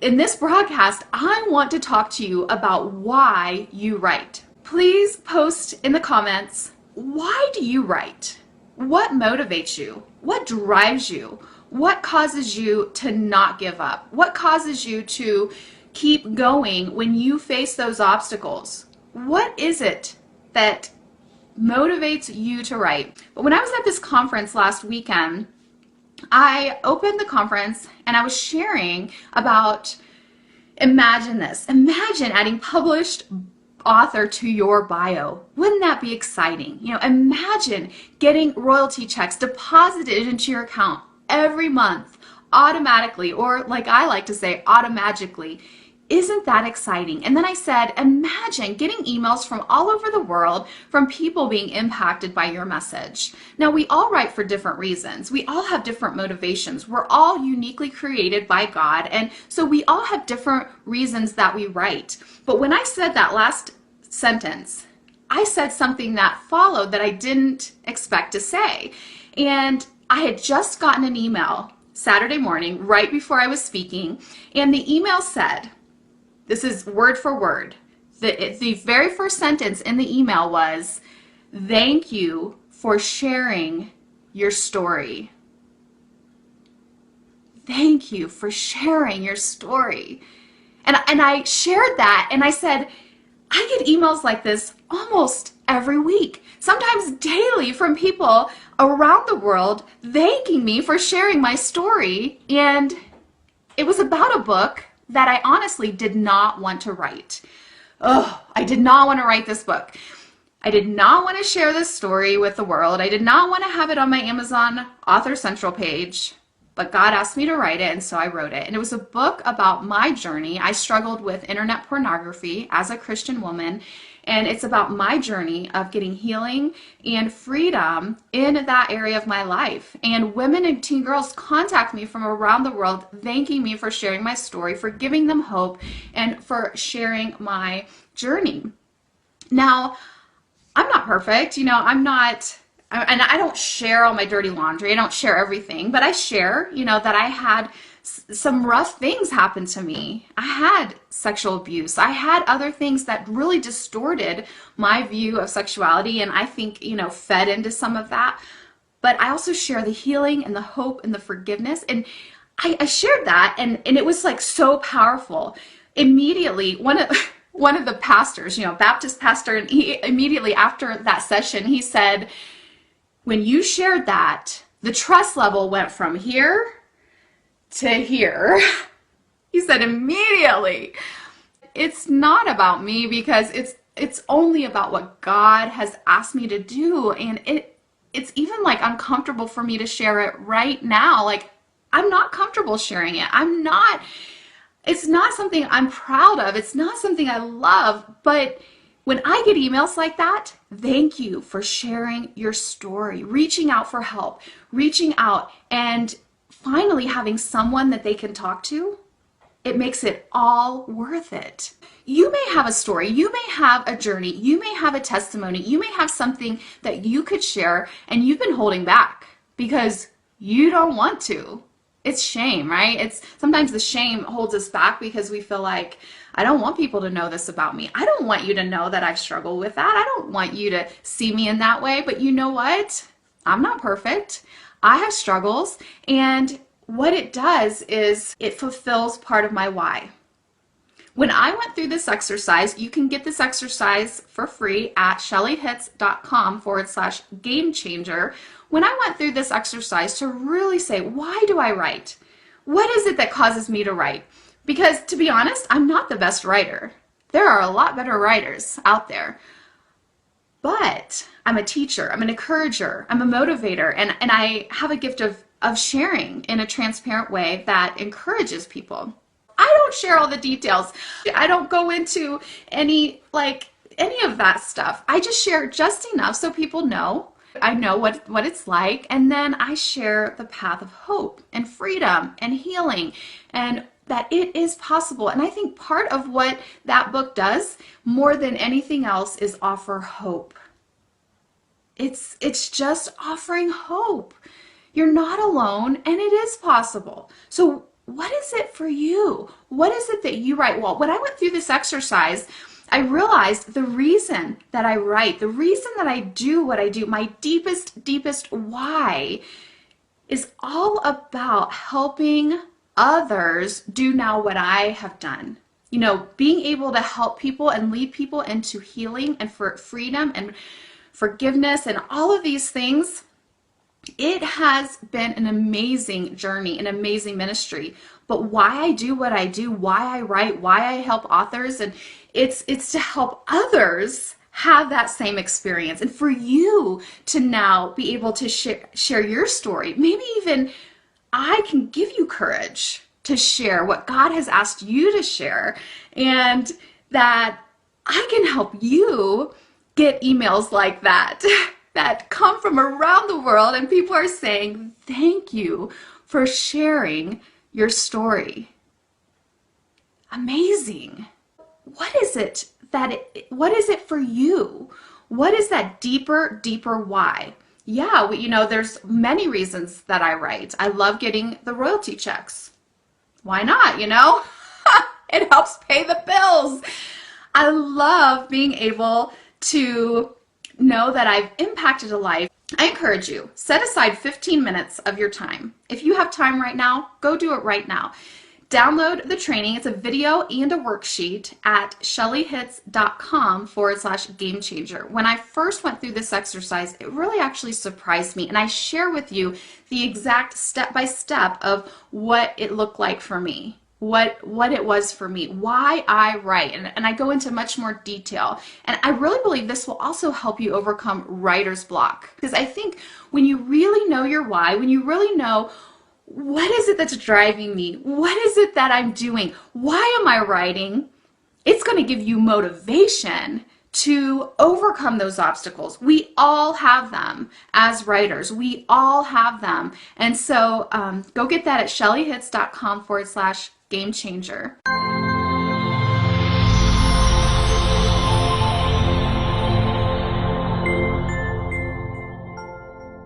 In this broadcast, I want to talk to you about why you write. Please post in the comments, why do you write? What motivates you? What drives you? What causes you to not give up? What causes you to keep going when you face those obstacles? What is it that motivates you to write? But when I was at this conference last weekend, I opened the conference and I was sharing about, imagine this, imagine adding published author to your bio. Wouldn't that be exciting? Imagine getting royalty checks deposited into your account every month automatically, or like I like to say, automatically. Isn't that exciting? And then I said, imagine getting emails from all over the world from people being impacted by your message. Now, we all write for different reasons. We all have different motivations. We're all uniquely created by God. And so we all have different reasons that we write. But when I said that last sentence, I said something that followed that I didn't expect to say. And I had just gotten an email Saturday morning, right before I was speaking. And the email said, this is word for word. The very first sentence in the email was, thank you for sharing your story. Thank you for sharing your story. And I shared that and I said, I get emails like this almost every week, sometimes daily, from people around the world thanking me for sharing my story. And it was about a book that I honestly did not want to write. Oh, I did not want to write this book. I did not want to share this story with the world. I did not want to have it on my Amazon Author Central page, but God asked me to write it, and so I wrote it. And it was a book about my journey. I struggled with internet pornography as a Christian woman, and it's about my journey of getting healing and freedom in that area of my life. And women and teen girls contact me from around the world, thanking me for sharing my story, for giving them hope, and for sharing my journey. Now, I'm not perfect. I'm not, and I don't share all my dirty laundry. I don't share everything, but I share, that I had some rough things happen to me. I had sexual abuse. I had other things that really distorted my view of sexuality, and I think, fed into some of that. But I also share the healing and the hope and the forgiveness, and I shared that, and it was like so powerful. Immediately, one of the pastors, Baptist pastor, and he immediately after that session, he said, when you shared that, the trust level went from here to here. He said immediately. It's not about me because it's only about what God has asked me to do, and it's even like uncomfortable for me to share it right now. Like, I'm not comfortable sharing it. It's not something I'm proud of. It's not something I love, but when I get emails like that, thank you for sharing your story, reaching out for help, reaching out and finally having someone that they can talk to, it makes it all worth it. You may have a story, you may have a journey, you may have a testimony, you may have something that you could share and you've been holding back because you don't want to. It's shame, right? Sometimes the shame holds us back because we feel like, I don't want people to know this about me. I don't want you to know that I've struggled with that. I don't want you to see me in that way. But you know what? I'm not perfect. I have struggles. And what it does is it fulfills part of my why. When I went through this exercise, you can get this exercise for free at shellyhitz.com/game changer. When I went through this exercise to really say, why do I write? What is it that causes me to write? Because to be honest, I'm not the best writer. There are a lot better writers out there. But I'm a teacher, I'm an encourager, I'm a motivator, and I have a gift of sharing in a transparent way that encourages people. I don't share all the details. I don't go into any of that stuff. I just share just enough so people know. I know what it's like, and then I share the path of hope and freedom and healing and that it is possible. And I think part of what that book does more than anything else is offer hope. It's just offering hope. You're not alone and it is possible. So what is it for you? What is it that you write? Well, when I went through this exercise, I realized the reason that I write, the reason that I do what I do, my deepest why is all about helping others do now what I have done. You know, being able to help people and lead people into healing and for freedom and forgiveness and all of these things. It has been an amazing journey, an amazing ministry. But why I do what I do, why I write, why I help authors, and it's to help others have that same experience, and for you to now be able to share your story. Maybe even I can give you courage to share what God has asked you to share, and that I can help you get emails like that that come from around the world, and people are saying, thank you for sharing your story. Amazing. What is it what is it for you? What is that deeper why? Yeah, there's many reasons that I write. I love getting the royalty checks. Why not, It helps pay the bills. I love being able to know that I've impacted a life. I encourage you, set aside 15 minutes of your time. If you have time right now, go do it right now. Download the training. It's a video and a worksheet at shellyhitz.com/game changer. When I first went through this exercise, it really actually surprised me. And I share with you the exact step-by-step of what it looked like for me, what it was for me, why I write. And I go into much more detail. And I really believe this will also help you overcome writer's block. Because I think when you really know your why, when you really know what is it that's driving me? What is it that I'm doing? Why am I writing? It's going to give you motivation to overcome those obstacles. We all have them as writers. We all have them. And so go get that at shellyhitz.com/game changer.